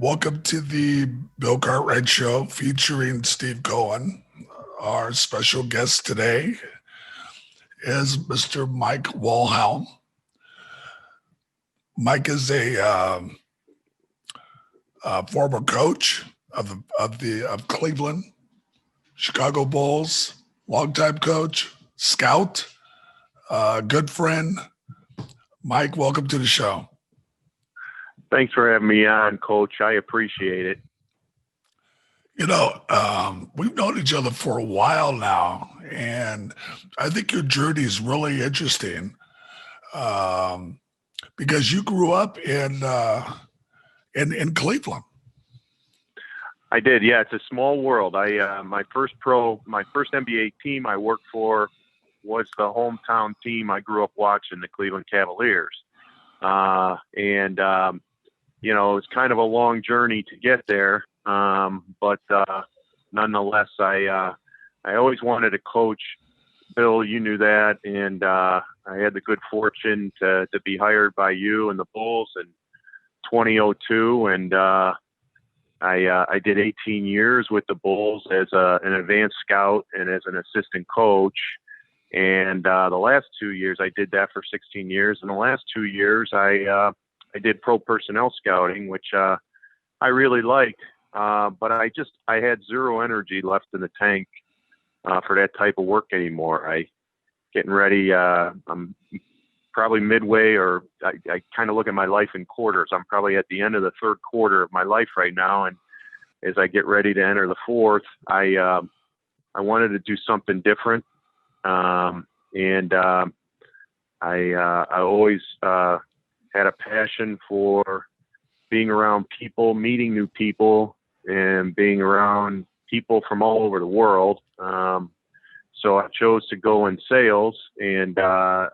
Welcome to the Bill Cartwright Show featuring Steve Cohen. Our special guest today is Mr. Mike Wilhelm. Mike is a former coach of Cleveland, Chicago Bulls, longtime coach, scout, good friend. Mike, welcome to the show. Thanks for having me on, Coach. I appreciate it. You know, we've known each other for a while now, and I think your journey is really interesting because you grew up in Cleveland. I did, yeah. It's a small world. My first NBA team I worked for was the hometown team I grew up watching, the Cleveland Cavaliers, you know, it's kind of a long journey to get there. But nonetheless, I always wanted to coach. Bill, you knew that. And I had the good fortune to be hired by you and the Bulls in 2002. And I did 18 years with the Bulls as an advanced scout and as an assistant coach. And the last 2 years, I did that for 16 years. And the last 2 years, I did pro personnel scouting, which I really liked. But I had zero energy left in the tank for that type of work anymore. Getting ready. I'm probably midway, or I kind of look at my life in quarters. I'm probably at the end of the third quarter of my life right now. And as I get ready to enter the fourth, I wanted to do something different. I always had a passion for being around people, meeting new people, and being around people from all over the world. So I chose to go in sales, and I've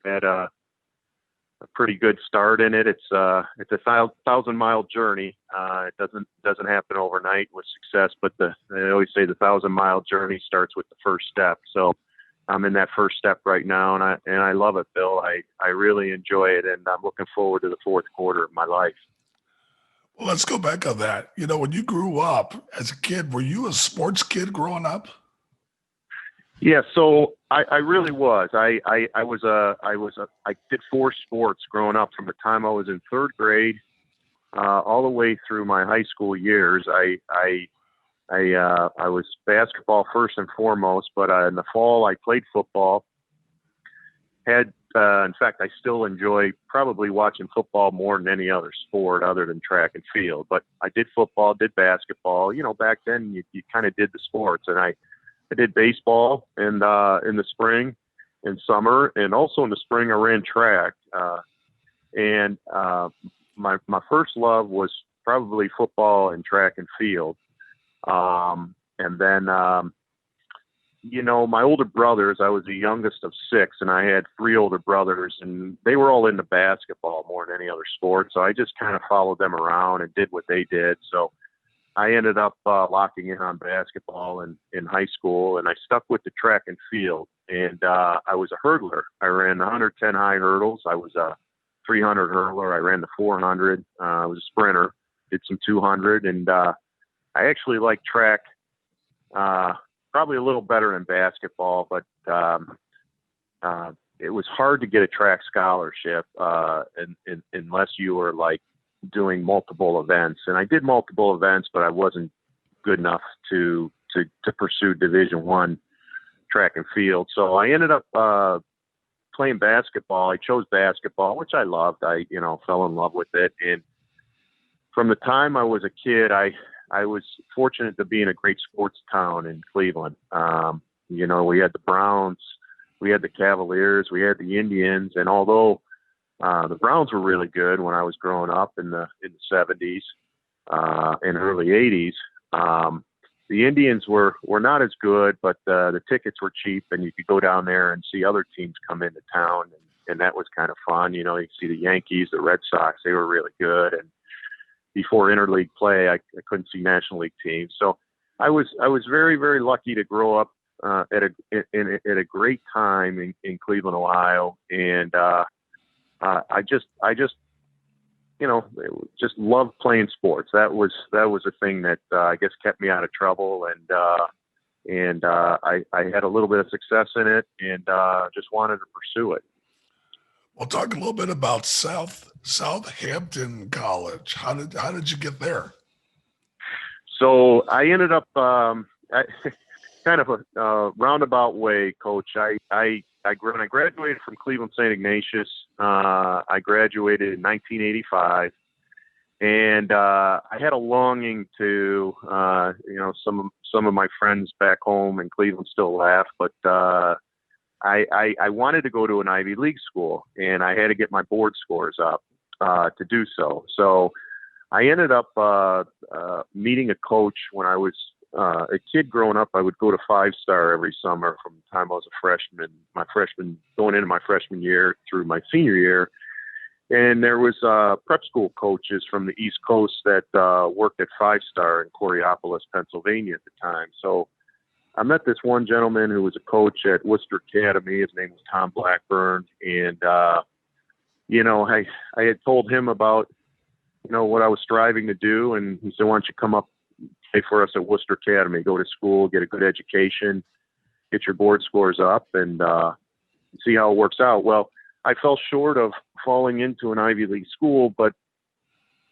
had a pretty good start in it. It's a 1,000-mile journey. It doesn't happen overnight with success, but I always say the 1,000-mile journey starts with the first step. So I'm in that first step right now, and I love it, Bill. I really enjoy it, and I'm looking forward to the fourth quarter of my life. Well, let's go back on that. You know, when you grew up as a kid, were you a sports kid growing up? Yeah, so I really was. I did four sports growing up from the time I was in third grade all the way through my high school years. I was basketball first and foremost, but in the fall I played football. In fact, I still enjoy probably watching football more than any other sport other than track and field. But I did football, did basketball. You know, back then you kind of did the sports, and I did baseball in the spring and summer, and also in the spring I ran track. My first love was probably football and track and field. And then, you know, my older brothers, I was the youngest of six, and I had three older brothers, and they were all into basketball more than any other sport. So I just kind of followed them around and did what they did. So I ended up locking in on basketball in high school, and I stuck with the track and field. And I was a hurdler. I ran 110 high hurdles. I was a 300 hurdler. I ran the 400. I was a sprinter, did some 200, and I actually like track probably a little better than basketball, but it was hard to get a track scholarship unless you were like doing multiple events. And I did multiple events, but I wasn't good enough to pursue Division I track and field. So I ended up playing basketball. I chose basketball, which I loved. I fell in love with it. And from the time I was a kid, I was fortunate to be in a great sports town in Cleveland. You know, we had the Browns, we had the Cavaliers, we had the Indians, and although the Browns were really good when I was growing up in the 70s and early 80s, the Indians were not as good, but the tickets were cheap, and you could go down there and see other teams come into town, and that was kind of fun. You know, you see the Yankees, the Red Sox, they were really good, and before interleague play, I couldn't see National League teams. So I was very, very lucky to grow up at a great time in Cleveland, Ohio, and I just just loved playing sports. That was a thing that I guess kept me out of trouble, and I had a little bit of success in it, and just wanted to pursue it. We'll talk a little bit about Southampton College. How did you get there? So I ended up kind of a roundabout way, Coach. When I graduated from Cleveland St. Ignatius, I graduated in 1985, and I had a longing to, some of my friends back home in Cleveland still laugh, but I wanted to go to an Ivy League school, and I had to get my board scores up to do so. So I ended up meeting a coach when I was a kid growing up. I would go to 5-Star every summer from the time I was a freshman, going into my freshman year through my senior year. And there was prep school coaches from the East Coast that worked at 5-Star in Coraopolis, Pennsylvania at the time. So I met this one gentleman who was a coach at Worcester Academy. His name was Tom Blackburn. And, I had told him about, what I was striving to do. And he said, why don't you come up, pay for us at Worcester Academy, go to school, get a good education, get your board scores up, and see how it works out. Well, I fell short of falling into an Ivy League school, but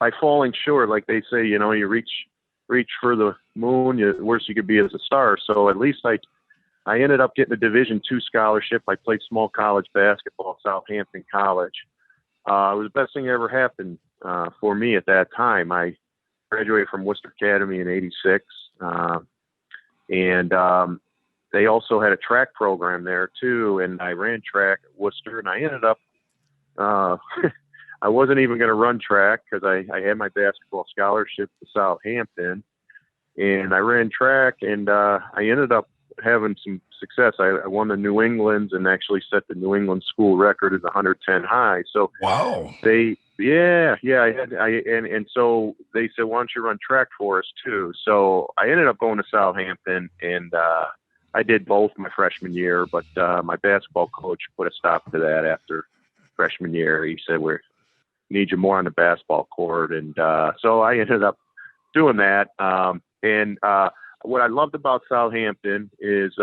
by falling short, like they say, you reach for the moon, the worst you could be as a star. So at least I ended up getting a Division II scholarship. I played small college basketball at Southampton College. It was the best thing that ever happened for me at that time. I graduated from Worcester Academy in '86, and they also had a track program there too. And I ran track at Worcester, and I ended up I wasn't even going to run track because I had my basketball scholarship to Southampton, and I ran track, and I ended up having some success. I won the New England's and actually set the New England school record as 110 high. So wow, and so they said, why don't you run track for us too? So I ended up going to Southampton, and I did both my freshman year, but my basketball coach put a stop to that after freshman year. He said, we need you more on the basketball court. And so I ended up doing that. What I loved about Southampton is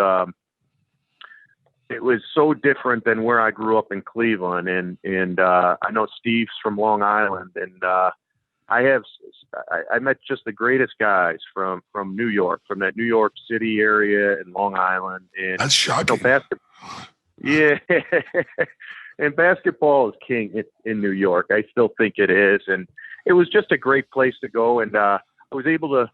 it was so different than where I grew up in Cleveland. And I know Steve's from Long Island, and I met just the greatest guys from New York, from that New York City area and Long Island. And that's shocking. Yeah. And basketball is king in New York. I still think it is. And it was just a great place to go. And I was able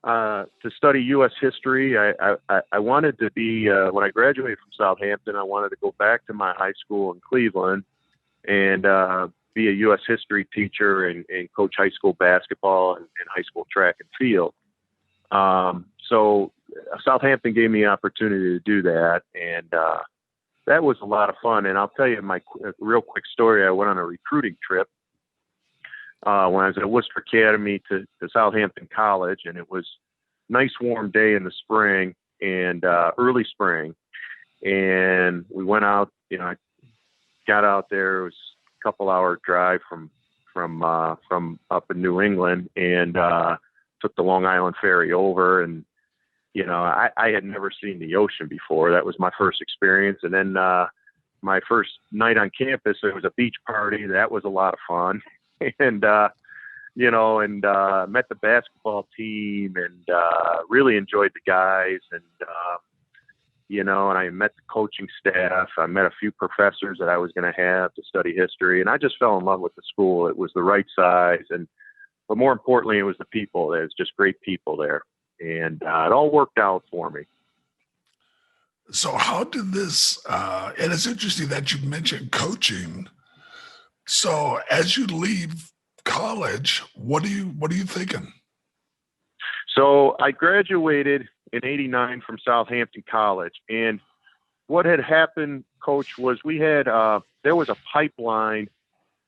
to study U.S. history. I wanted to be, when I graduated from Southampton, I wanted to go back to my high school in Cleveland and be a U.S. history teacher and coach high school basketball and high school track and field. So Southampton gave me the opportunity to do that. And that was a lot of fun. And I'll tell you my real quick story. I went on a recruiting trip when I was at Worcester Academy to Southampton College, and it was a nice warm day in the spring and early spring. And we went out, I got out there. It was a couple-hour drive from up in New England, and took the Long Island ferry over. And I had never seen the ocean before. That was my first experience. And then my first night on campus, there was a beach party. That was a lot of fun. And met the basketball team, and really enjoyed the guys. And and I met the coaching staff. I met a few professors that I was going to have to study history, and I just fell in love with the school. It was the right size, but more importantly, it was the people. There's just great people there, and it all worked out for me. So how did this? And it's interesting that you mentioned coaching. So as you leave college, what are you thinking? So I graduated in '89 from Southampton College, and what had happened, Coach, was we had there was a pipeline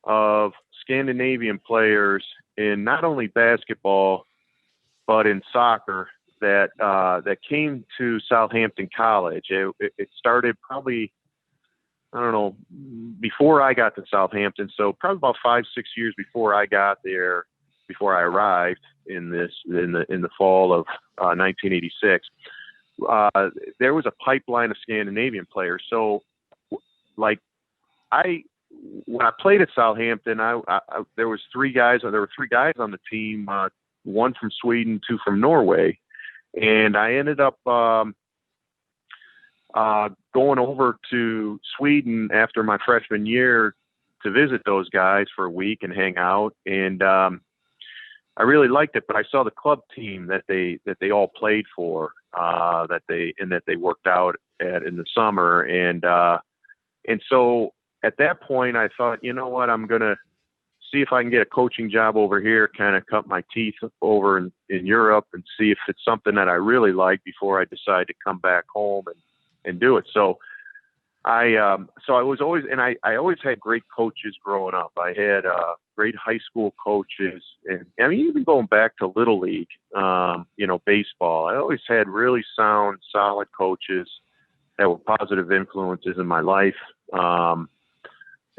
of Scandinavian players in not only basketball but in soccer that came to Southampton College. It started probably I don't know, before I got to Southampton. So probably about 5-6 years before I got there, before I arrived in the fall of 1986, there was a pipeline of Scandinavian players. So like when I played at Southampton, there were three guys on the team, one from Sweden, two from Norway. And I ended up going over to Sweden after my freshman year to visit those guys for a week and hang out. And I really liked it, but I saw the club team that they all played for, that they worked out at in the summer. And so at that point I thought, you know what, I'm going to see if I can get a coaching job over here, kind of cut my teeth over in Europe and see if it's something that I really like before I decide to come back home and do it. So I was always, and I always had great coaches growing up. I had great high school coaches, and I mean, even going back to Little League, baseball, I always had really sound, solid coaches that were positive influences in my life.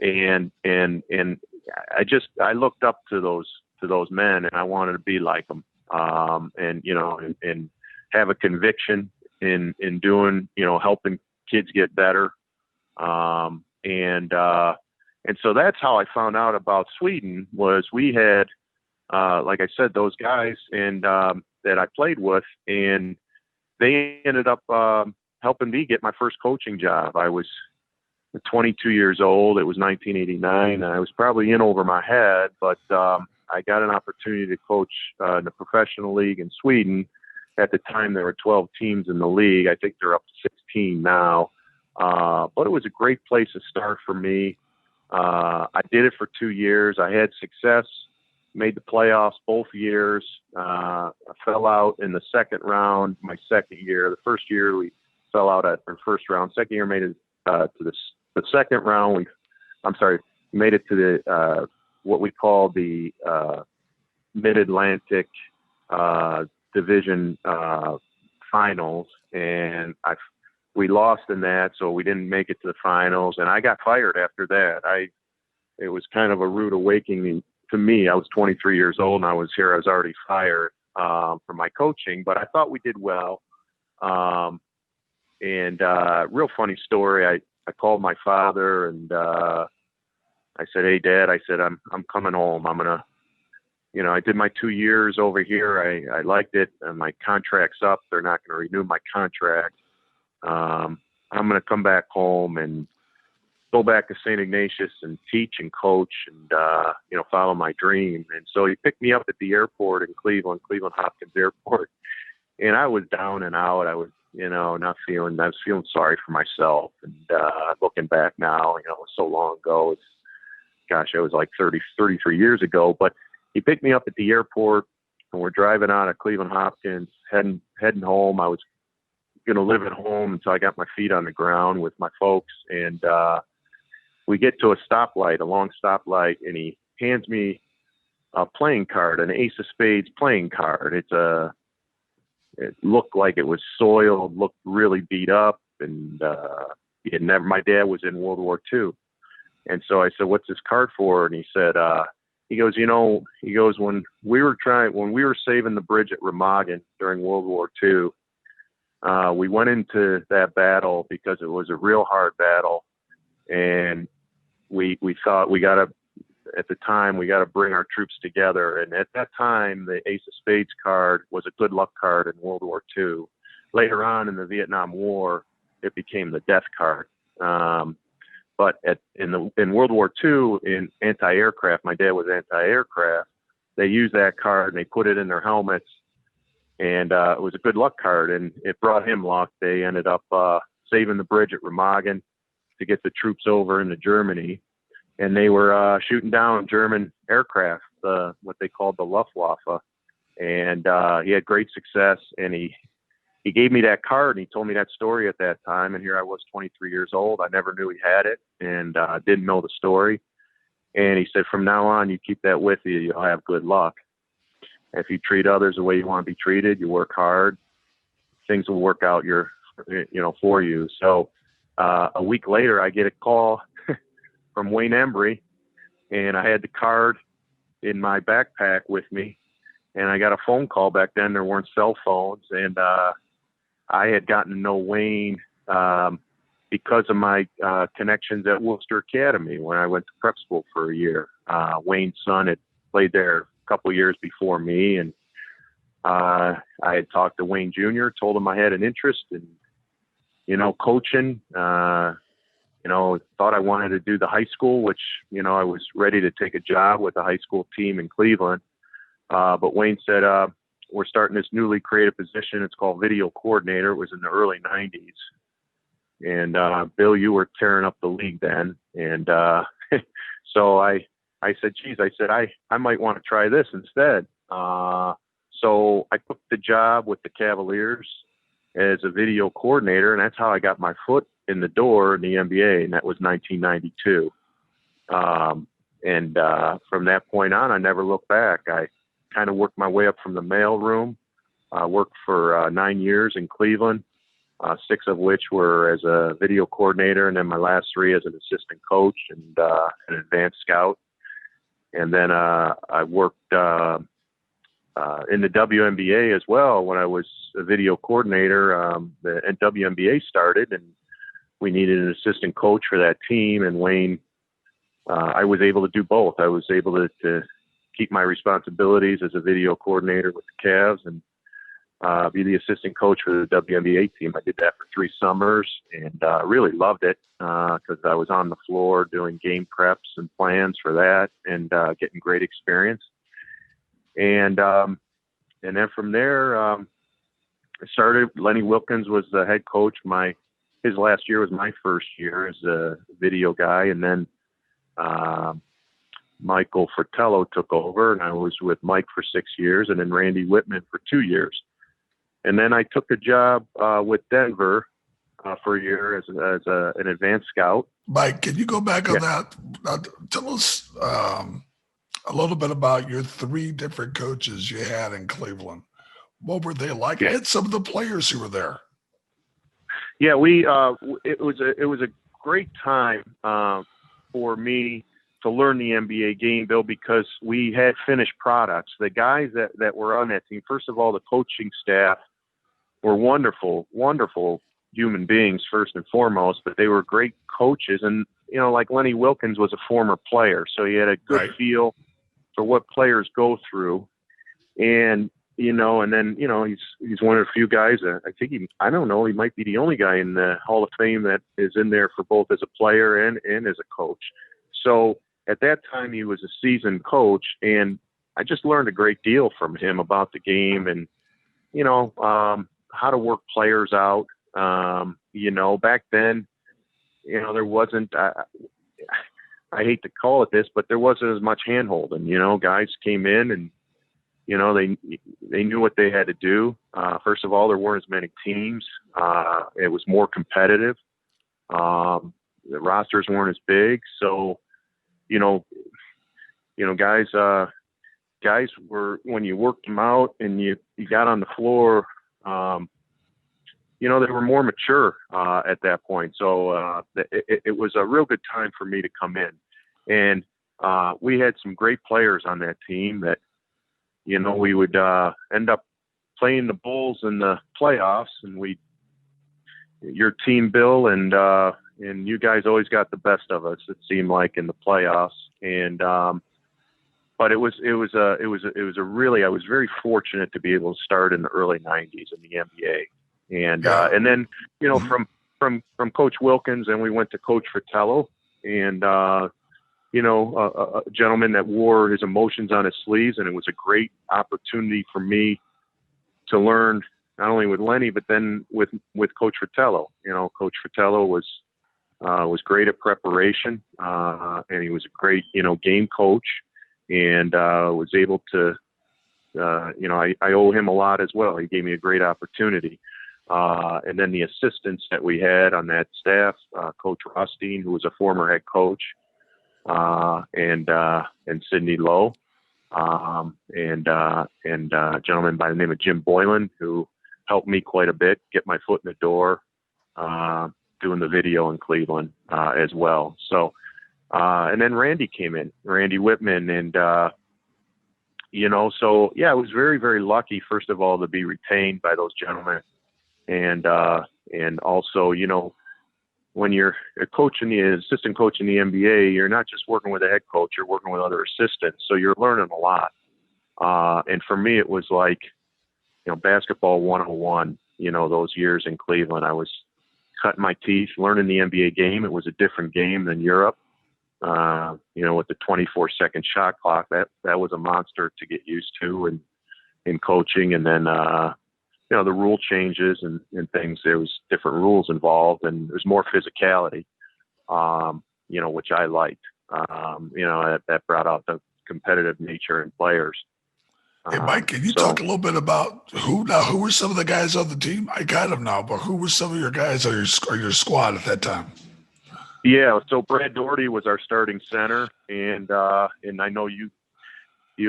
And I looked up to those men, and I wanted to be like them, and have a conviction in doing, helping kids get better. And so that's how I found out about Sweden. Was we had, like I said, those guys and that I played with, and they ended up helping me get my first coaching job. I was 22 years old. It was 1989. And I was probably in over my head, but I got an opportunity to coach in the professional league in Sweden. At the time, there were 12 teams in the league. I think they're up to 16 now. But it was a great place to start for me. I did it for 2 years. I had success, made the playoffs both years. I fell out in the second round my second year. The first year we fell out at our first round. Second year made it to the second round. Made it to the what we call the Mid-Atlantic Division finals, and we lost in that, so we didn't make it to the finals, and I got fired after that. It was kind of a rude awakening to me. I was 23 years old, and I was already fired for my coaching, but I thought we did well. Real funny story. I called my father, and I said, "Hey, Dad," I said, I'm coming home. I'm gonna, I did my 2 years over here. I liked it, and my contract's up. They're not going to renew my contract. I'm going to come back home and go back to St. Ignatius and teach and coach and, follow my dream. And so he picked me up at the airport in Cleveland Hopkins Airport. And I was down and out. I was, I was feeling sorry for myself. And, looking back now, it was so long ago. It was like 33 years ago, but he picked me up at the airport, and we're driving out of Cleveland Hopkins, heading home. I was going to live at home until I got my feet on the ground with my folks. And we get to a long stoplight, and he hands me a playing card, an Ace of Spades playing card. It looked like it was soiled, looked really beat up, and my dad was in World War II. And so I said, "What's this card for?" And he said, he goes, when we were saving the bridge at Remagen during World War II, we went into that battle because it was a real hard battle. And we thought at the time we got to bring our troops together. And at that time, the Ace of Spades card was a good luck card in World War II. Later on in the Vietnam War, it became the death card. But in World War II, in anti-aircraft, my dad was anti-aircraft. They used that card and they put it in their helmets, and it was a good luck card, and it brought him luck. They ended up saving the bridge at Remagen to get the troops over into Germany, and they were shooting down German aircraft, what they called the Luftwaffe, and he had great success. And he gave me that card, and he told me that story at that time. And here I was, 23 years old. I never knew he had it, and didn't know the story. And he said, "From now on, you keep that with you. You'll have good luck. If you treat others the way you want to be treated, you work hard, things will work out for you." So a week later, I get a call from Wayne Embry, and I had the card in my backpack with me, and I got a phone call. Back then there weren't cell phones, and I had gotten to know Wayne because of my connections at Worcester Academy when I went to prep school for a year. Wayne's son had played there a couple years before me, and I had talked to Wayne Jr., told him I had an interest in, coaching. Thought I wanted to do the high school, which, I was ready to take a job with the high school team in Cleveland. But Wayne said, we're starting this newly created position. It's called video coordinator. It was in the early 90s. And Bill, you were tearing up the league then. And so I said, geez, I might want to try this instead. So I took the job with the Cavaliers as a video coordinator, and that's how I got my foot in the door in the NBA, and that was 1992. From that point on, I never looked back. I kind of worked my way up from the mail room. I worked for 9 years in Cleveland, 6 of which were as a video coordinator, and then my last 3 as an assistant coach and an advanced scout. And then I worked in the WNBA as well when I was a video coordinator. The WNBA started, and we needed an assistant coach for that team. And Wayne, I was able to do both. I was able to keep my responsibilities as a video coordinator with the Cavs and be the assistant coach for the WNBA team. I did that for 3 summers and really loved it because I was on the floor doing game preps and plans for that and getting great experience. And then from there, I started. Lenny Wilkins was the head coach. His last year was my first year as a video guy, and then Michael Fratello took over, and I was with Mike for 6 years, and then Randy Whitman for 2 years. And then I took a job with Denver for a year as an advanced scout. Mike, can you go back on that? Tell us a little bit about your 3 different coaches you had in Cleveland. What were they like? And some of the players who were there. Yeah, it was a great time for me to learn the NBA game, Bill, because we had finished products. The guys that were on that team, first of all, the coaching staff were wonderful, wonderful human beings first and foremost, but they were great coaches. And, like Lenny Wilkins was a former player, so he had a good feel for what players go through. And, and then, he's one of the few guys that I think he might be the only guy in the Hall of Fame that is in there for both as a player and as a coach. So at that time he was a seasoned coach, and I just learned a great deal from him about the game and, how to work players out. Back then, there wasn't, I hate to call it this, but there wasn't as much hand-holding. Guys came in and, they knew what they had to do. First of all, there weren't as many teams. It was more competitive. The rosters weren't as big. So, guys were, when you worked them out and you got on the floor, they were more mature at that point. So it was a real good time for me to come in. And we had some great players on that team that, we would end up playing the Bulls in the playoffs, and your team, Bill, and you guys always got the best of us, it seemed like, in the playoffs. And but I was very fortunate to be able to start in the early 90s in the NBA. And then, from Coach Wilkins, and we went to Coach Fratello, and a gentleman that wore his emotions on his sleeves, and it was a great opportunity for me to learn not only with Lenny, but then with Coach Fratello. Coach Fratello was great at preparation, and he was a great, game coach, and was able to, I owe him a lot as well. He gave me a great opportunity. And then the assistants that we had on that staff, Coach Rothstein, who was a former head coach, and Sidney Lowe, and a gentleman by the name of Jim Boylan, who helped me quite a bit get my foot in the door. doing the video in Cleveland as well. So, and then Randy came in, Randy Whitman, and so yeah, I was very, very lucky, first of all, to be retained by those gentlemen, and also, when you're a coach in the assistant coach in the NBA, you're not just working with a head coach, you're working with other assistants. So you're learning a lot. And for me, it was like, basketball 101, those years in Cleveland. I was cutting my teeth, learning the NBA game. It was a different game than Europe. With the 24-second shot clock, that was a monster to get used to and in coaching. And then, the rule changes and things, there was different rules involved, and there's more physicality, which I liked. That brought out the competitive nature in players. Hey, Mike, can you talk a little bit about who were some of the guys on the team? I got them now, but who were some of your guys on your squad at that time? Yeah, so Brad Dougherty was our starting center, and I know you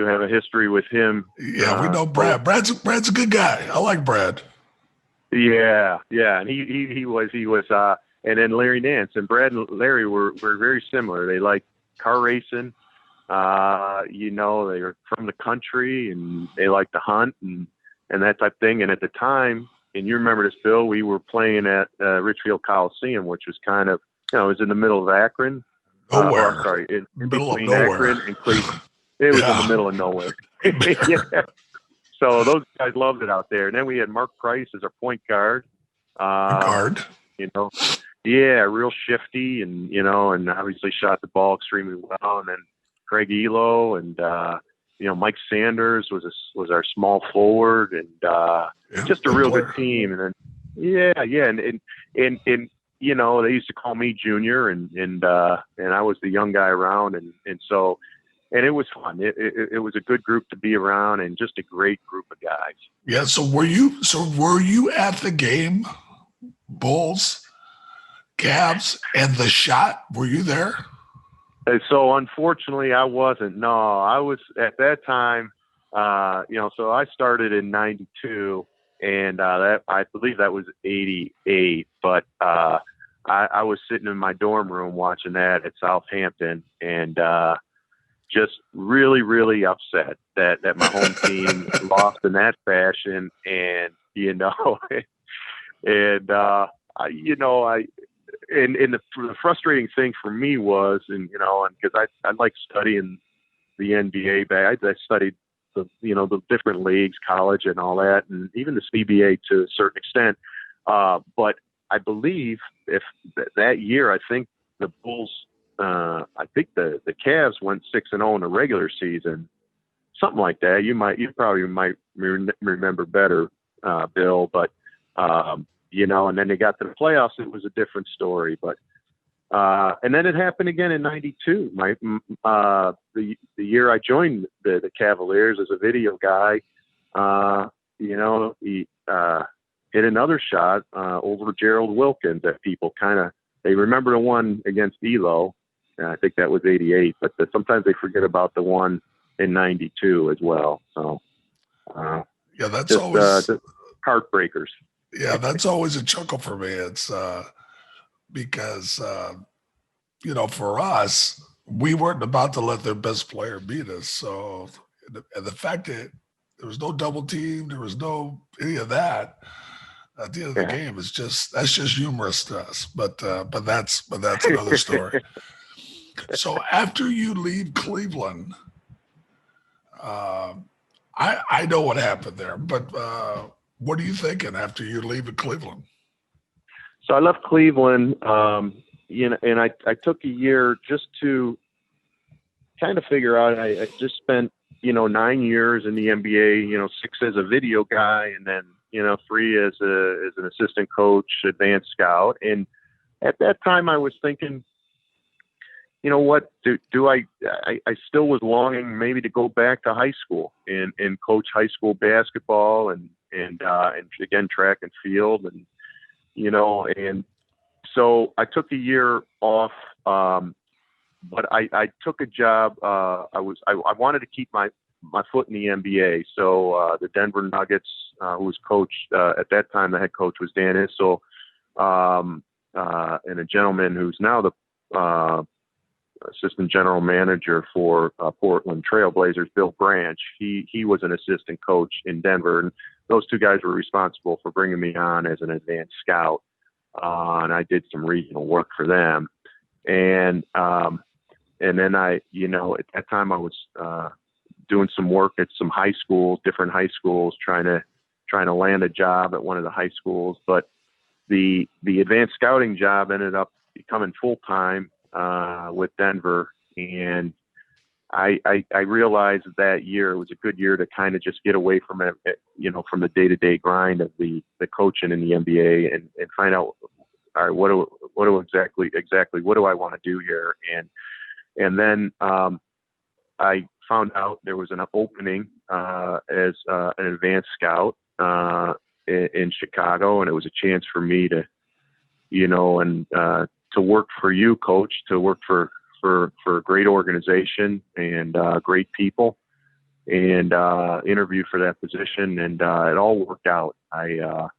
have a history with him. Yeah, we know Brad. Brad's a good guy. I like Brad. Yeah, and he was, and then Larry Nance, and Brad and Larry were very similar. They liked car racing. They were from the country, and they liked to hunt and that type of thing. And at the time, and you remember this, Bill, we were playing at Richfield Coliseum, which was kind of, it was in the middle of Akron. Nowhere. In middle between of nowhere. Akron and Cleveland. It was in the middle of nowhere. Yeah. So those guys loved it out there. And then we had Mark Price as our point guard. Yeah, real shifty, and and obviously shot the ball extremely well. And then Craig Elo and Mike Sanders was our small forward, and just a real good team. And then and they used to call me Junior, and I was the young guy around, and so. And it was fun. It was a good group to be around, and just a great group of guys. Yeah. So were you at the game, Bulls, Cavs, and the shot? Were you there? So unfortunately, I wasn't. No, I was at that time. So I started in '92, and I believe that was '88. But I was sitting in my dorm room watching that at Southampton, and just really, really upset that my home team lost in that fashion. And, the frustrating thing for me was, and because I like studying the NBA, I studied the different leagues, college and all that, and even the CBA to a certain extent. But I believe if that year, I think the Bulls, I think the Cavs went 6-0 in the regular season, something like that. You probably might remember better, Bill. But and then they got to the playoffs. It was a different story. But and then it happened again in '92. The year I joined the Cavaliers as a video guy. He hit another shot over Gerald Wilkins that people they remember the one against Elo. I think that was '88, but sometimes they forget about the one in '92 as well. So, that's always heartbreakers. Yeah, that's always a chuckle for me. It's because for us, we weren't about to let their best player beat us. So, and the fact that there was no double team, there was no any of that. At the end of the game, that's just humorous to us. But that's another story. So after you leave Cleveland, I know what happened there, but what are you thinking after you leave Cleveland? So I left Cleveland, and I took a year just to kind of figure out. I just spent 9 years in the NBA, 6 as a video guy, and then 3 as an assistant coach, advanced scout. And at that time, I was thinking, what I still was longing maybe to go back to high school and coach high school basketball and again, track and field. And, and so I took a year off. But I took a job. I wanted to keep my foot in the NBA. So the Denver Nuggets, who was coached at that time, the head coach was Dan Issel. and a gentleman who's now the assistant general manager for Portland Trailblazers, Bill Branch. He was an assistant coach in Denver, and those two guys were responsible for bringing me on as an advanced scout. And I did some regional work for them. And then at that time I was doing some work at some high schools, different high schools, trying to land a job at one of the high schools. But the advanced scouting job ended up becoming full-time with Denver. And I realized that year it was a good year to kind of just get away from it, from the day-to-day grind of the coaching in the NBA and find out, all right, what do exactly what do I want to do here? And then I found out there was an opening as an advanced scout in Chicago, and it was a chance for me to, to work for you, Coach, to work for a great organization and great people, and interview for that position, and it all worked out. I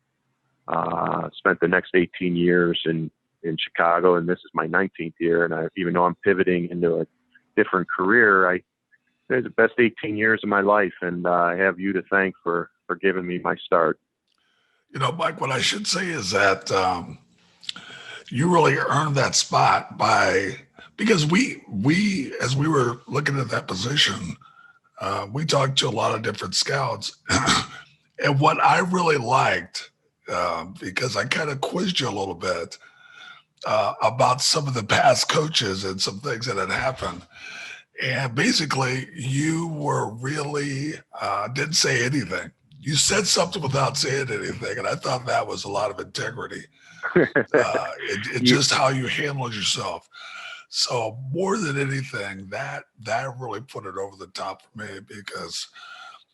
spent the next 18 years in Chicago, and this is my 19th year. And even though I'm pivoting into a different career, it's the best 18 years of my life, and I have you to thank for giving me my start. Mike, what I should say is that you really earned that spot because we as we were looking at that position, we talked to a lot of different scouts, and what I really liked, because I kind of quizzed you a little bit about some of the past coaches and some things that had happened. And basically, you were really didn't say anything. You said something without saying anything, and I thought that was a lot of integrity. It just how you handled yourself. So more than anything, that really put it over the top for me, because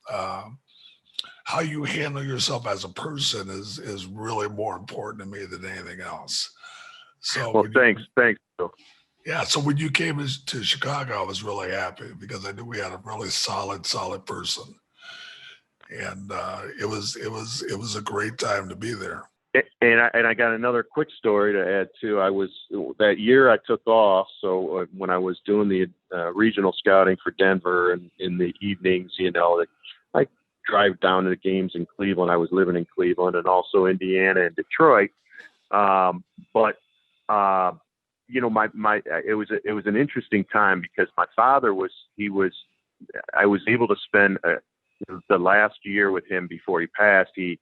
how you handle yourself as a person is really more important to me than anything else. So well, thanks, Bill. Yeah. So when you came to Chicago, I was really happy because I knew we had a really solid person, and it was a great time to be there. And I got another quick story to add too. That year I took off. So when I was doing the regional scouting for Denver, and in the evenings, I drive down to the games in Cleveland. I was living in Cleveland, and also Indiana and Detroit. But it was an interesting time because my father I was able to spend the last year with him before he passed. He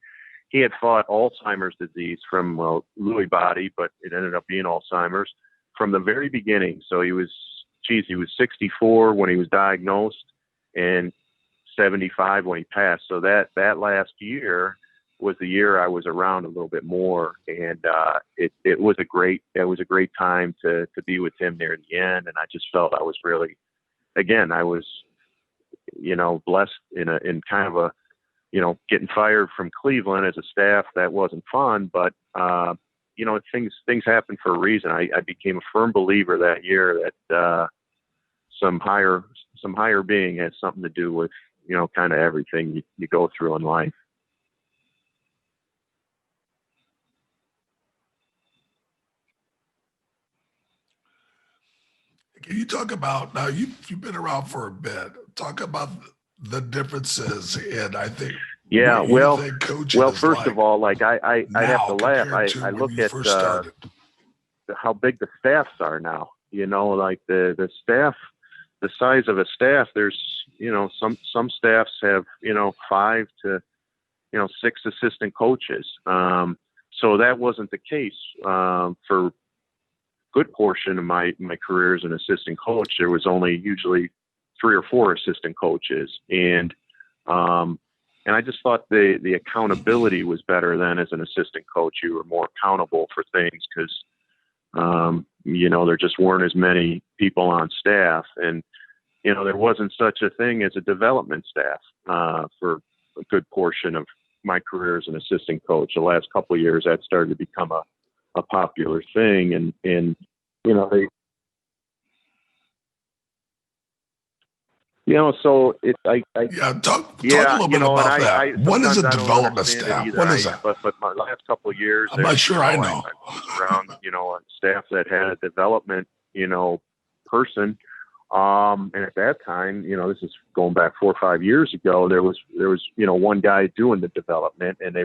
had fought Alzheimer's disease from Lewy body, but it ended up being Alzheimer's from the very beginning. So he was 64 when he was diagnosed and 75 when he passed. So that last year was the year I was around a little bit more, and it was a great time to be with him near the end. And I just felt I was really, again, I was, blessed in kind of a, getting fired from Cleveland as a staff. That wasn't fun, but things happen for a reason. I became a firm believer that year that some higher being has something to do with kind of everything you go through in life. Can you talk about, now you've been around for a bit, talk about the differences in, I think, yeah, well, first of all, like I have to laugh. I look at how big the staffs are now. Like the staff, the size of a staff. There's some staffs have 5 to 6 assistant coaches. So that wasn't the case for a good portion of my career as an assistant coach. There was only usually 3 or 4 assistant coaches, and I just thought the accountability was better than as an assistant coach. You were more accountable for things because, there just weren't as many people on staff, and, there wasn't such a thing as a development staff for a good portion of my career as an assistant coach. The last couple of years, that started to become a popular thing, and So Yeah, talk a yeah, little bit about I that. What is sometimes a I don't development understand it staff? either. What is that? But my last couple of years I'm there, not sure I I know. was around, a staff that had a development, person. And at that time, this is going back 4 or 5 years ago, there was, one guy doing the development, and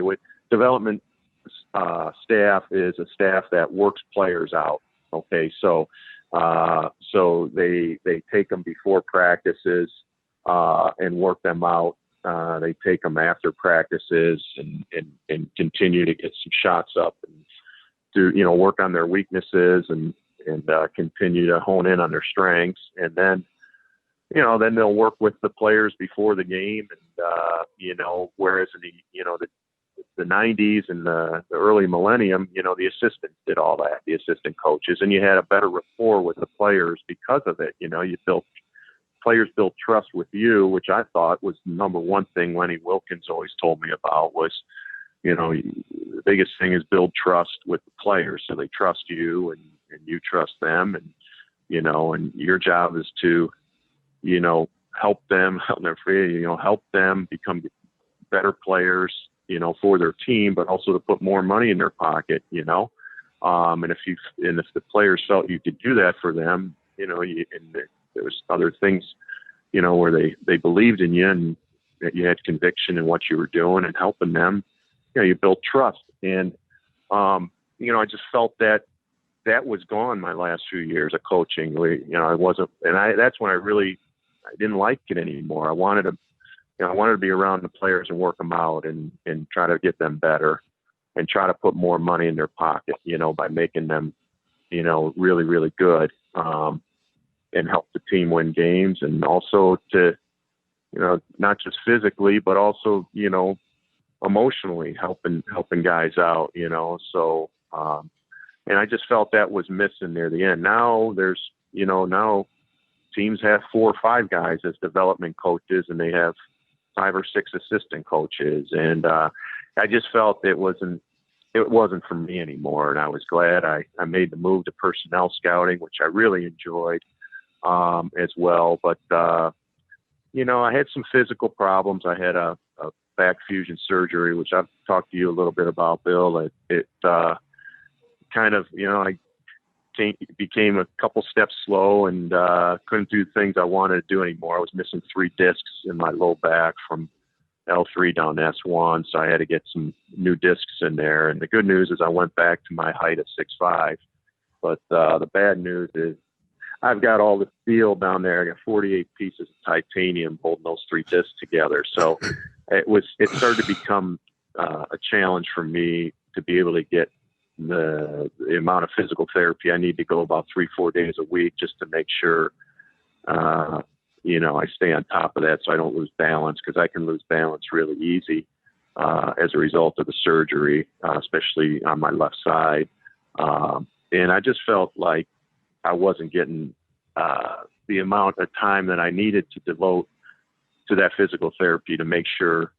development staff is a staff that works players out. Okay. So they take them before practices, and work them out. They take them after practices and continue to get some shots up and do, work on their weaknesses and continue to hone in on their strengths. And then, then they'll work with the players before the game. And, whereas in the 90s and the early millennium, the assistants did all that, the assistant coaches, and you had a better rapport with the players because of it. Players built trust with you, which I thought was the number one thing Lenny Wilkins always told me about was, the biggest thing is build trust with the players. So they trust you and you trust them. And, and your job is to, help them, help them become better players, for their team, but also to put more money in their pocket, and if the players felt you could do that for them, there was other things, where they believed in you and that you had conviction in what you were doing and helping them, you built trust. And, I just felt that was gone my last few years of coaching. I wasn't, and that's when I didn't like it anymore. I wanted to be around the players and work them out and try to get them better and try to put more money in their pocket, by making them, really, really good, and help the team win games, and also to, not just physically, but also, emotionally helping guys out, so, and I just felt that was missing near the end. Now there's, now teams have 4 or 5 guys as development coaches, and they have 5 or 6 assistant coaches. And, I just felt it wasn't for me anymore. And I was glad I made the move to personnel scouting, which I really enjoyed, as well. But, I had some physical problems. I had a back fusion surgery, which I've talked to you a little bit about, Bill. It kind of, I became a couple steps slow and couldn't do things I wanted to do anymore. I was missing 3 discs in my low back from L3 down to S1, so I had to get some new discs in there. And the good news is I went back to my height of 6'5", but the bad news is I've got all the steel down there. I got 48 pieces of titanium holding those 3 discs together. So it started to become a challenge for me to be able to get the amount of physical therapy I need to go about 3-4 days a week just to make sure, I stay on top of that so I don't lose balance, because I can lose balance really easy as a result of the surgery, especially on my left side. And I just felt like I wasn't getting the amount of time that I needed to devote to that physical therapy to make sure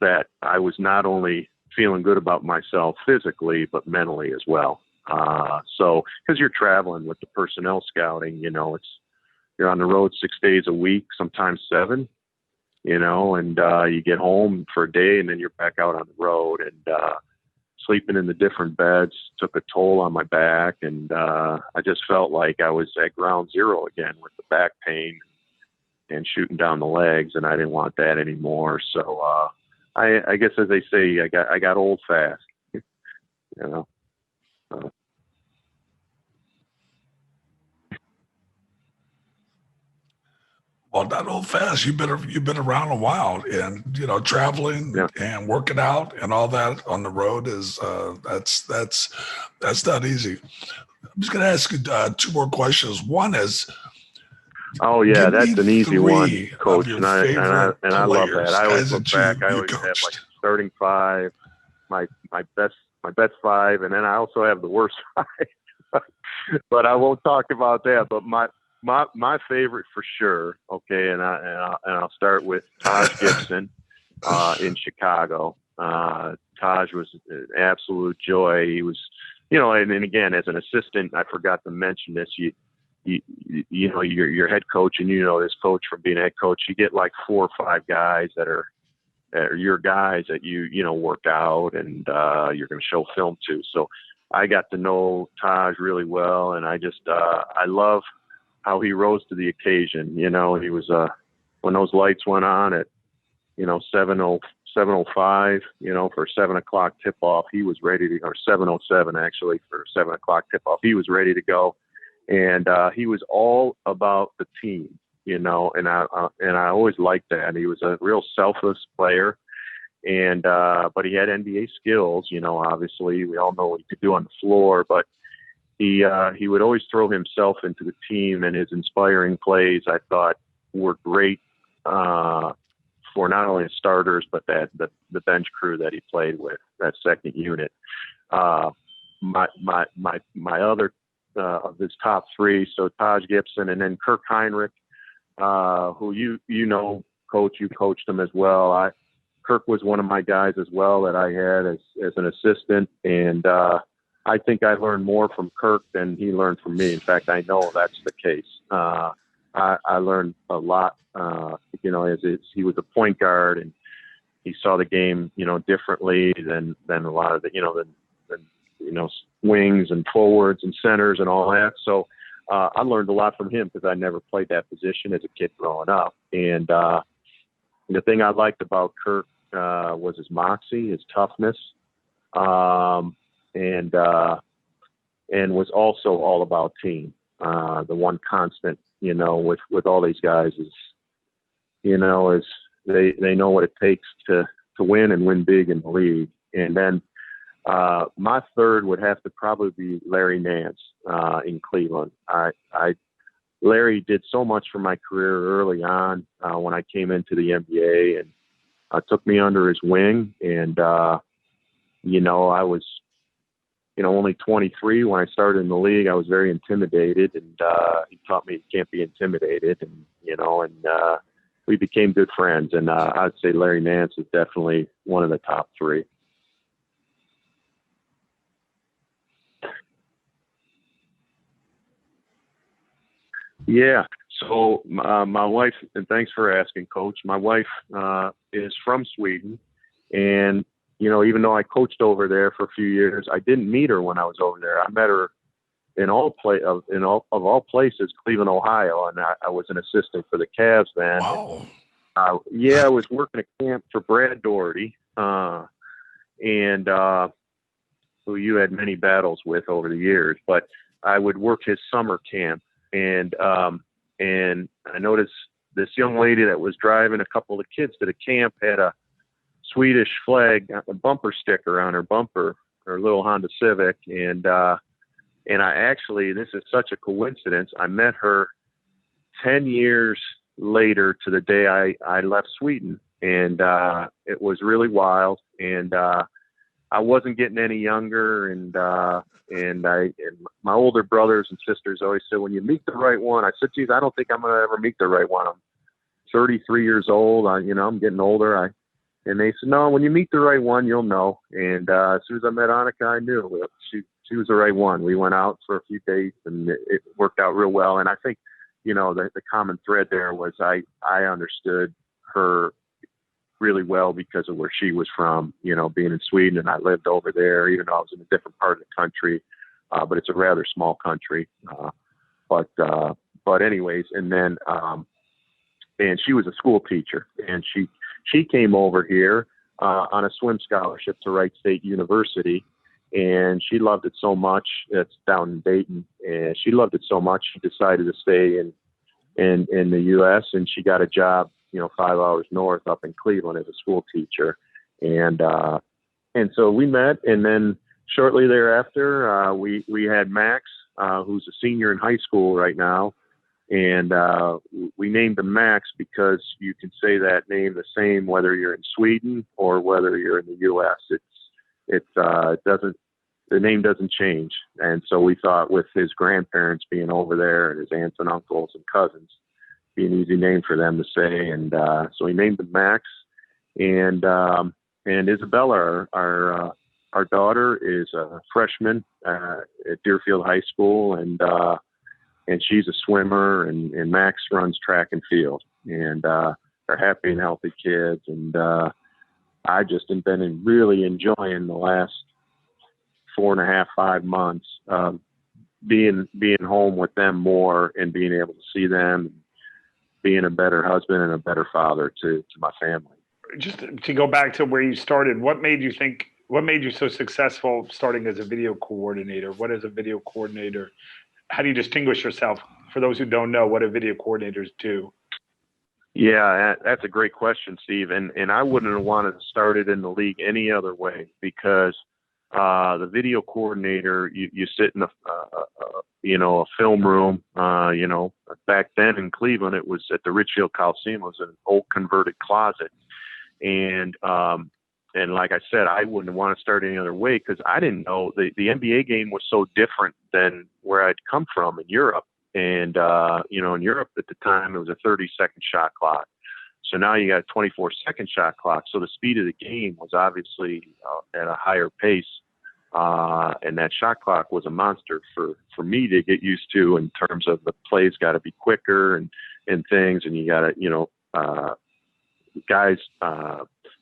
that I was not only feeling good about myself physically, but mentally as well. So, because you're traveling with the personnel scouting, you're on the road 6 days a week, sometimes 7, and you get home for a day and then you're back out on the road, and sleeping in the different beds took a toll on my back. And I just felt like I was at ground zero again with the back pain and shooting down the legs, and I didn't want that anymore. So, I guess, as they say, I got old fast, Well, not old fast. You've been around a while, and traveling Yeah. and working out and all that on the road is that's not easy. I'm just going to ask you 2 more questions. One is, Oh yeah, give that's me an easy 3 one, Coach, of your and I favorite love that. players, I always guys look that back. I you always have like coached. starting 5, my best 5, and then I also have the worst 5. But I won't talk about that. But my favorite for sure. Okay, and I'll start with Todd Gibson in Chicago. Taj was an absolute joy. He was, and again, as an assistant, I forgot to mention this. You you know, your head coach, and you know this coach from being a head coach, you get like 4 or 5 guys that are your guys that you know work out and you're going to show film to. So I got to know Taj really well, and I just I love how he rose to the occasion. You know, he was when those lights went on at 7:05, you know, for 7 o'clock tip off, he was ready to, or 7:07 actually for 7 o'clock tip off, he was ready to go, and he was all about the team, you know, and I always liked that. He was a real selfless player, and but he had NBA skills, you know. Obviously, we all know what he could do on the floor, but he would always throw himself into the team, and his inspiring plays, I thought, were great for not only the starters but the bench crew that he played with, that second unit. My other of his top 3, so Todd Gibson, and then Kirk Heinrich, who you know, coach, you coached him as well. Kirk was one of my guys as well that I had as an assistant, and I think I learned more from Kirk than he learned from me. In fact, I know that's the case. I learned a lot, you know, as he was a point guard, and he saw the game, you know, differently than a lot of the, you know, than wings and forwards and centers and all that. So I learned a lot from him because I never played that position as a kid growing up. And the thing I liked about Kirk was his moxie, his toughness, and was also all about team. The one constant, you know, with all these guys is, you know, is they know what it takes to win and win big in the league. And then my third would have to probably be Larry Nance in Cleveland. Larry did so much for my career early on when I came into the NBA, and took me under his wing. And, you know, I was, you know, only 23 when I started in the league. I was very intimidated, and he taught me you can't be intimidated, and, you know, and we became good friends. And I'd say Larry Nance is definitely one of the top 3. Yeah. So my wife, and thanks for asking, Coach. My wife is from Sweden, and you know, even though I coached over there for a few years, I didn't meet her when I was over there. I met her in all places, Cleveland, Ohio, and I was an assistant for the Cavs then. Wow. Yeah, I was working a camp for Brad Dougherty, and who you had many battles with over the years. But I would work his summer camp, and I noticed this young lady that was driving a couple of the kids to the camp had a Swedish flag, a bumper sticker on her bumper, her little Honda Civic. And I actually, this is such a coincidence, I met her 10 years later to the day I left Sweden. And it was really wild. And I wasn't getting any younger. And my older brothers and sisters always said, when you meet the right one, I said, geez, I don't think I'm going to ever meet the right one. I'm 33 years old. I'm getting older. And they said, no, when you meet the right one, you'll know. And as soon as I met Annika, I knew she was the right one. We went out for a few dates, and it worked out real well. And I think, you know, the common thread there was I understood her really well because of where she was from, you know, being in Sweden, and I lived over there, even though I was in a different part of the country. But it's a rather small country. But anyways, and then, and she was a school teacher, and she came over here on a swim scholarship to Wright State University, and she loved it so much. It's down in Dayton, and she loved it so much she decided to stay in the U.S. and she got a job, you know, 5 hours north up in Cleveland as a school teacher, and so we met, and then shortly thereafter we had Max, who's a senior in high school right now. And we named him Max because you can say that name the same whether you're in Sweden or whether you're in the U.S. The name doesn't change. And so we thought, with his grandparents being over there and his aunts and uncles and cousins, be an easy name for them to say. And so we named him Max. And Isabella, our daughter, is a freshman at Deerfield High School, and and she's a swimmer, and Max runs track and field, and they're happy and healthy kids. And I just have been really enjoying the last 4.5, 5 months being home with them more and being able to see them, being a better husband and a better father to my family. Just to go back to where you started, what made you so successful starting as a video coordinator? What is a video coordinator? How do you distinguish yourself? For those who don't know, what do video coordinators do? Yeah, that's a great question, Steve. And I wouldn't have wanted to start it in the league any other way, because the video coordinator, you sit in a film room. Back then in Cleveland, it was at the Richfield Coliseum. It was an old converted closet, and like I said, I wouldn't want to start any other way, because I didn't know the NBA game was so different than where I'd come from in Europe. And, in Europe at the time, it was a 30-second shot clock. So now you got a 24-second shot clock. So the speed of the game was obviously at a higher pace. And that shot clock was a monster for me to get used to, in terms of the plays got to be quicker and things. And you got to, guys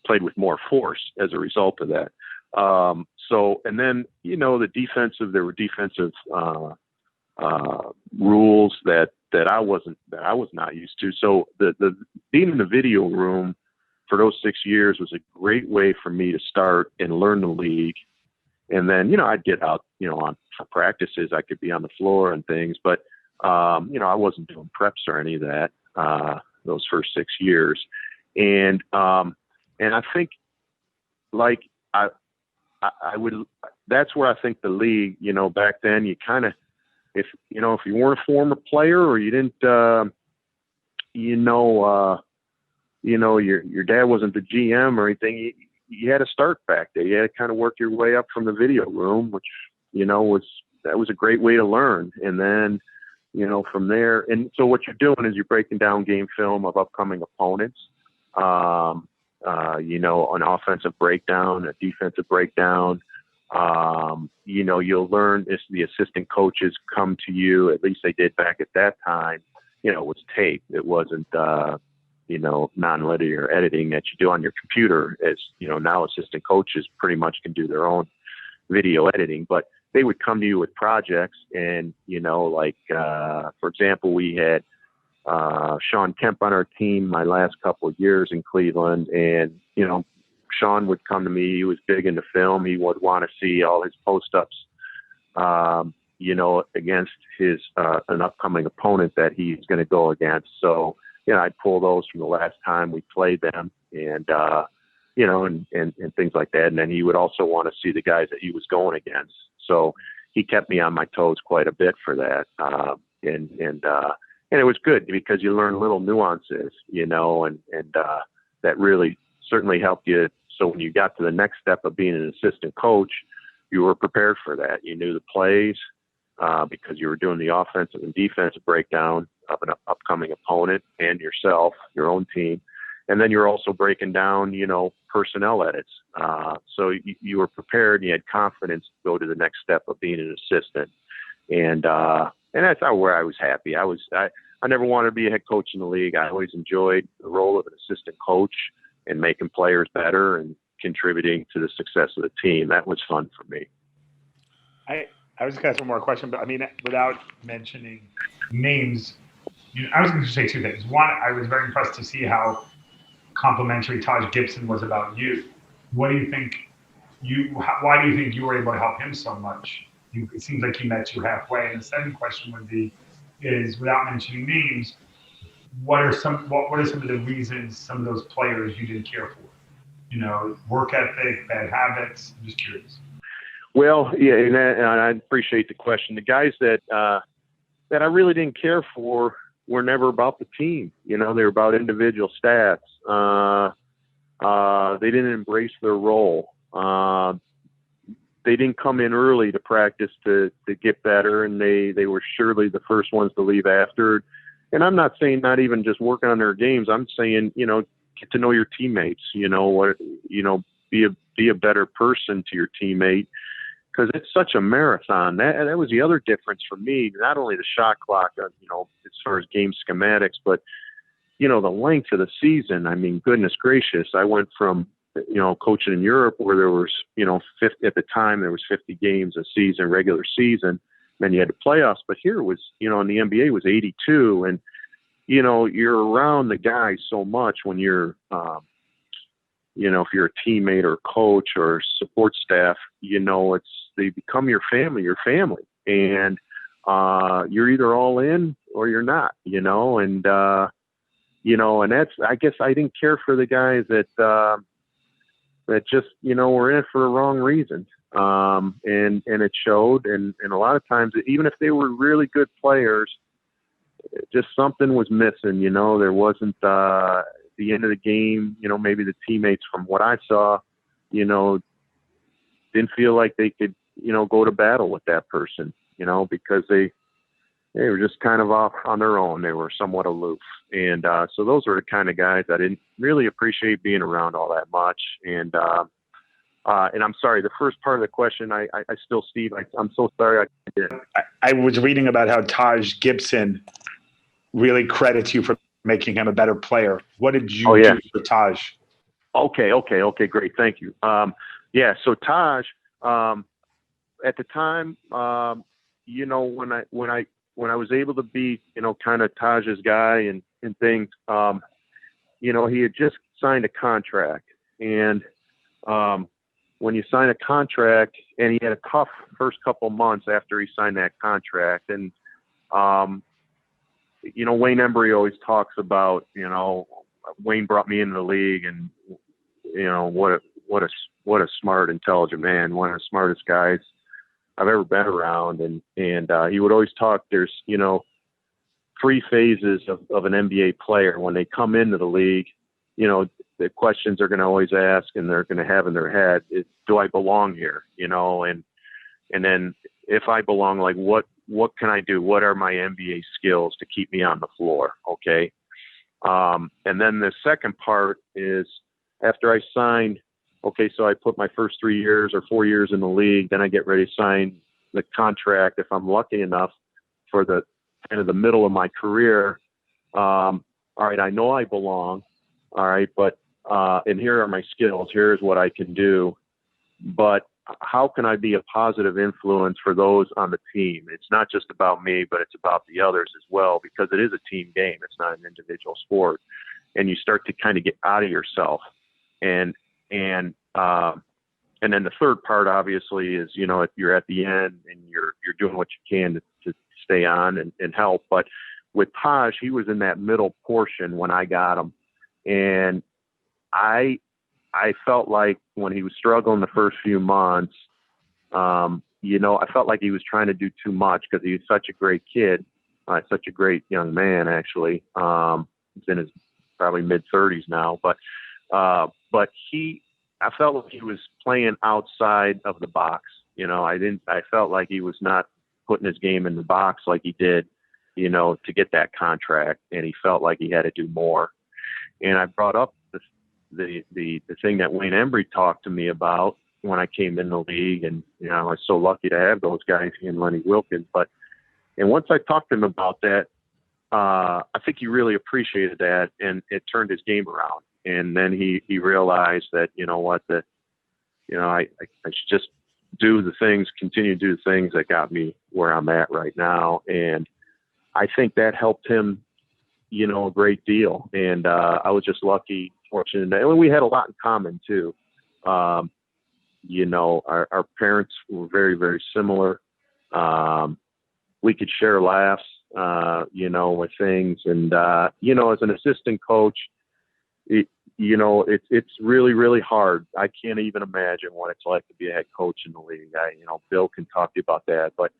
played with more force as a result of that. And then, there were defensive rules that I was not used to. So the being in the video room for those 6 years was a great way for me to start and learn the league. And then, I'd get out, on practices, I could be on the floor and things, but, I wasn't doing preps or any of that, those first 6 years. And I think, like, I would, that's where I think the league, back then, you kind of, if you weren't a former player, or you didn't, your dad wasn't the GM or anything, you had to start back there. You had to kind of work your way up from the video room, which, that was a great way to learn. And then, from there, and so what you're doing is you're breaking down game film of upcoming opponents, an offensive breakdown, a defensive breakdown. You'll learn as the assistant coaches come to you, at least they did back at that time, it was tape. It wasn't, non-linear editing that you do on your computer. As now assistant coaches pretty much can do their own video editing, but they would come to you with projects. And, for example, we had Sean Kemp on our team my last couple of years in Cleveland, and, Sean would come to me. He was big into film. He would want to see all his post-ups, against his an upcoming opponent that he's going to go against. So, I'd pull those from the last time we played them, and and things like that. And then he would also want to see the guys that he was going against. So he kept me on my toes quite a bit for that, and it was good, because you learn little nuances, and that really certainly helped you. So when you got to the next step of being an assistant coach, you were prepared for that. You knew the plays, because you were doing the offensive and defensive breakdown of an upcoming opponent and yourself, your own team. And then you're also breaking down, personnel edits. So you were prepared, and you had confidence to go to the next step of being an assistant. And that's where I was happy. I never wanted to be a head coach in the league. I always enjoyed the role of an assistant coach and making players better and contributing to the success of the team. That was fun for me. I was going to ask one more question, but without mentioning names, I was going to say two things. One, I was very impressed to see how complimentary Todd Gibson was about you. What do you think? Why do you think you were able to help him so much? It seems like he met you halfway. And the second question would be, is without mentioning names, what are some of the reasons some of those players you didn't care for? Work ethic, bad habits. I'm just curious. Well, yeah, and I appreciate the question. The guys that I really didn't care for were never about the team. They were about individual stats. They didn't embrace their role. They didn't come in early to practice to get better, and they were surely the first ones to leave after. And I'm not saying not even just working on their games. I'm saying, get to know your teammates, be a better person to your teammate. because it's such a marathon. That was the other difference for me. Not only the shot clock, as far as game schematics, but the length of the season. I mean, goodness gracious, I went from coaching in Europe where there was 50 at the time. There was 50 games a season, regular season. Then you had the playoffs, but here was in the NBA was 82, and you're around the guys so much when you're if you're a teammate or coach or support staff, they become your family, and you're either all in or you're not, and that's, I guess I didn't care for the guys that just, were in it for the wrong reason. And it showed. And a lot of times, even if they were really good players, just something was missing, there wasn't, the end of the game, maybe the teammates from what I saw, didn't feel like they could, go to battle with that person, because they were just kind of off on their own. They were somewhat aloof. And so those were the kind of guys I didn't really appreciate being around all that much. And I'm sorry, the first part of the question, I still, Steve, I'm so sorry. I was reading about how Taj Gibson really credits you for making him a better player. What did you do for Taj? Okay, great. Thank you. So Taj, at the time, when I was able to be, kind of Taj's guy and things, he had just signed a contract. And when you sign a contract, and he had a tough first couple months after he signed that contract. And, Wayne Embry always talks about, Wayne brought me into the league, and, what a smart, intelligent man, one of the smartest guys I've ever been around. And he would always talk, there's, 3 phases of an NBA player. When they come into the league, the questions they're going to always ask and they're going to have in their head is, do I belong here? And then if I belong, like, what can I do? What are my NBA skills to keep me on the floor? Okay. And then the second part is, after I signed, okay, so I put my first 3 years or 4 years in the league, then I get ready to sign the contract, if I'm lucky enough, for the kind of the middle of my career. All right, I know I belong. All right, but and here are my skills. Here's what I can do. But how can I be a positive influence for those on the team? It's not just about me, but it's about the others as well, because it is a team game. It's not an individual sport. And you start to kind of get out of yourself. And then the third part, obviously, is, you're at the end and you're doing what you can to stay on and help. But with Taj, he was in that middle portion when I got him. And I felt like when he was struggling the first few months, I felt like he was trying to do too much, because he was such a great kid, such a great young man, actually. He's in his probably mid-30s now, but I felt like he was playing outside of the box. I felt like he was not putting his game in the box like he did, to get that contract, and he felt like he had to do more. And I brought up the thing that Wayne Embry talked to me about when I came in the league, and I was so lucky to have those guys, he and Lenny Wilkins. And once I talked to him about that, I think he really appreciated that, and it turned his game around. And then he realized that, I should just continue to do the things that got me where I'm at right now. And I think that helped him, a great deal. And I was just lucky, fortunate. And we had a lot in common too. Our parents were very, very similar. We could share laughs, with things. And, as an assistant coach, it's really, really hard. I can't even imagine what it's like to be a head coach in the league. Bill can talk to you about that. But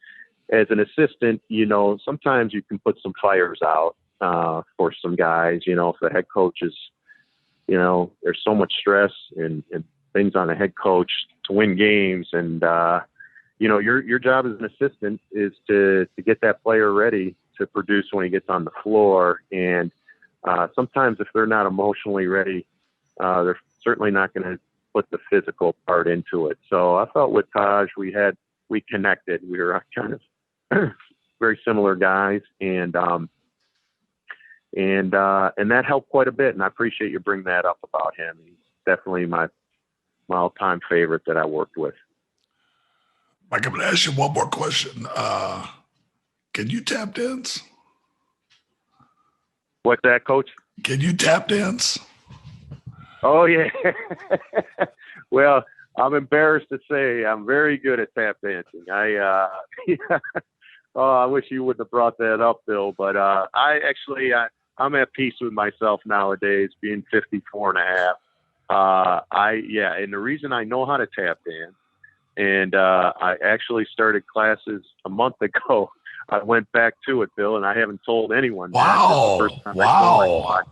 as an assistant, sometimes you can put some fires out for some guys. If the head coach is, there's so much stress and things on a head coach to win games, and your job as an assistant is to get that player ready to produce when he gets on the floor. And sometimes if they're not emotionally ready, they're certainly not going to put the physical part into it. So I felt with Taj, we had we connected. We were kind of very similar guys, and that helped quite a bit. And I appreciate you bringing that up about him. He's definitely my all-time favorite that I worked with. Mike, I'm going to ask you one more question. Can you tap dance? What's that, Coach? Can you tap dance? Oh, yeah. Well, I'm embarrassed to say I'm very good at tap dancing. I wish you wouldn't have brought that up, Bill, but I'm at peace with myself nowadays, being 54 and a half. And the reason I know how to tap dance, and I actually started classes a month ago. I went back to it, Bill, and I haven't told anyone. Wow. That. This is the first time I told anyone.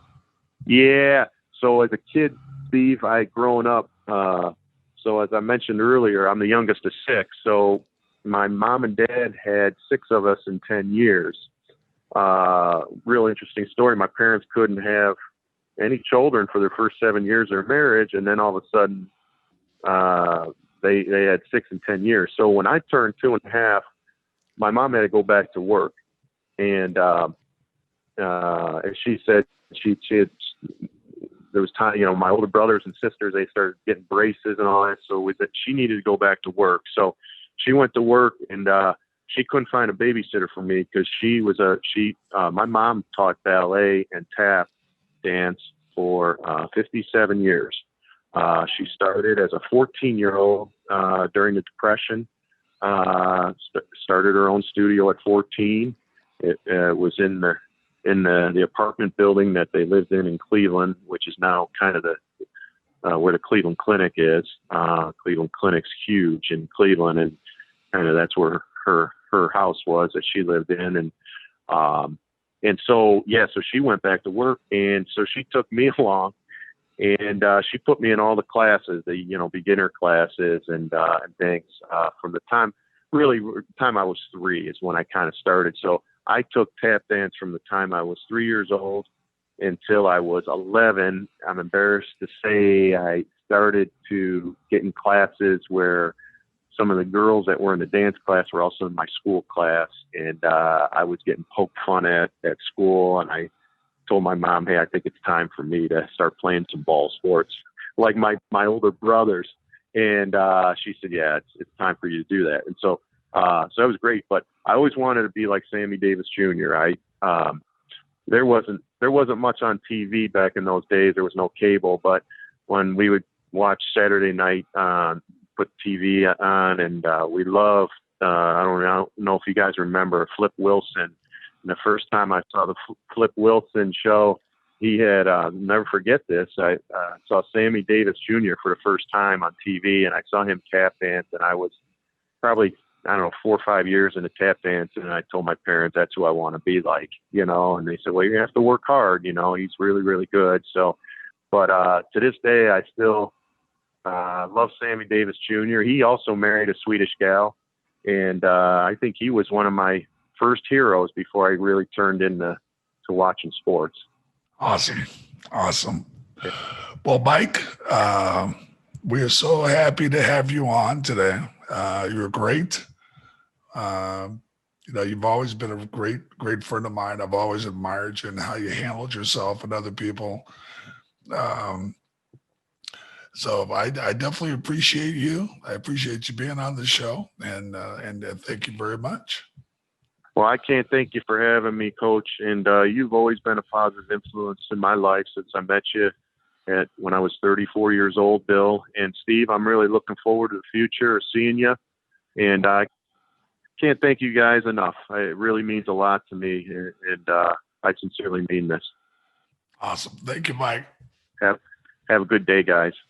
Yeah. So as a kid, Steve, I had grown up. So as I mentioned earlier, I'm the youngest of 6. So my mom and dad had 6 of us in 10 years. Real interesting story. My parents couldn't have any children for their first 7 years of their marriage. And then all of a sudden, they had 6 in 10 years. So when I turned 2.5, my mom had to go back to work. And she said she had, there was time, my older brothers and sisters, they started getting braces and all that. So she needed to go back to work. So she went to work, and she couldn't find a babysitter for me because my mom taught ballet and tap dance for 57 years. She started as a 14-year-old during the Depression. Started her own studio at 14. It was in the apartment building that they lived in Cleveland, which is now kind of where the Cleveland Clinic is. Cleveland Clinic's huge in Cleveland, and kind of that's where her house was that she lived in. And so she went back to work, and so she took me along, and she put me in all the classes, the beginner classes and things. From the time I was 3 is when I kind of started. So I took tap dance from the time I was 3 years old until I was 11. I'm embarrassed to say I started to get in classes where some of the girls that were in the dance class were also in my school class, and I was getting poked fun at school. And I told my mom, hey, I think it's time for me to start playing some ball sports like my older brothers. And she said, yeah, it's time for you to do that. And so that was great. But I always wanted to be like Sammy Davis Jr. There wasn't much on TV back in those days. There was no cable, but when we would watch Saturday night, put TV on, and we loved, I don't know if you guys remember Flip Wilson. And the first time I saw the Flip Wilson show, he had, never forget this, I saw Sammy Davis Jr. for the first time on TV, and I saw him tap dance, and I was probably, 4 or 5 years into tap dance, and I told my parents that's who I want to be like, and they said, well, you're going to have to work hard, he's really, really good. So, but to this day, I still love Sammy Davis Jr. He also married a Swedish gal, and I think he was one of my first heroes before I really turned into watching sports. Awesome. Well, Mike, we are so happy to have you on today. You're great. You've always been a great friend of mine. I've always admired you and how you handled yourself and other people. So I definitely appreciate you. I appreciate you being on the show, and thank you very much. Well, I can't thank you for having me, Coach. And you've always been a positive influence in my life since I met you when I was 34 years old, Bill. And Steve, I'm really looking forward to the future of seeing you. And I can't thank you guys enough. It really means a lot to me, and I sincerely mean this. Awesome. Thank you, Mike. Have a good day, guys.